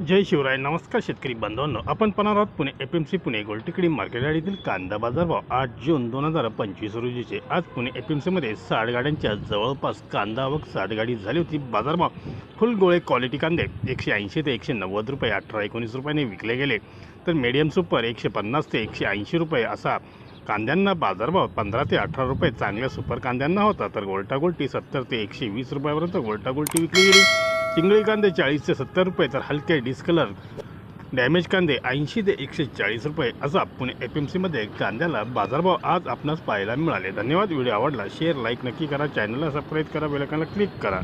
जय शिवराय. नमस्कार शेतकरी बांधवांनो, आपण पाहणार आहोत पुणे FMC पुणे गोलटेकडी मार्केट यार्डातील कांदा बाजारभाव 8 जून 2025 रोजीचे. आज पुणे FMC मध्ये 60 गाड्यांच्या जवळपास कांदा आवक 60 गाडी झाली होती. बाजारभाव फुल गोळे क्वालिटी कांदे 180 ते 190 रुपये 18-19 रुपयाने विकले गेले, तर मीडियम सुपर 150 ते 180 रुपये असा कांद्यांना बाजारभाव 15 ते 18 रुपये चांगल्या सुपर कांद्यांना होता, तर गोल्टा गोल्टी 70 ते 120 रुपयापर्यंत गोल्टा गोल्टी विकली गेली. चिंगळी कांदे 40 ते 70 रुपये, तर हलके डिस्कलर डॅमेज कांदे 80 ते 140 रुपये असा पुणे FMC मध्ये कांद्याला बाजारभाव आज आपणास पाहायला मिळाले. धन्यवाद. व्हिडिओ आवडला शेअर लाईक नक्की करा, चॅनलला सबस्क्राईब करा, बेल आयकॉनला क्लिक करा.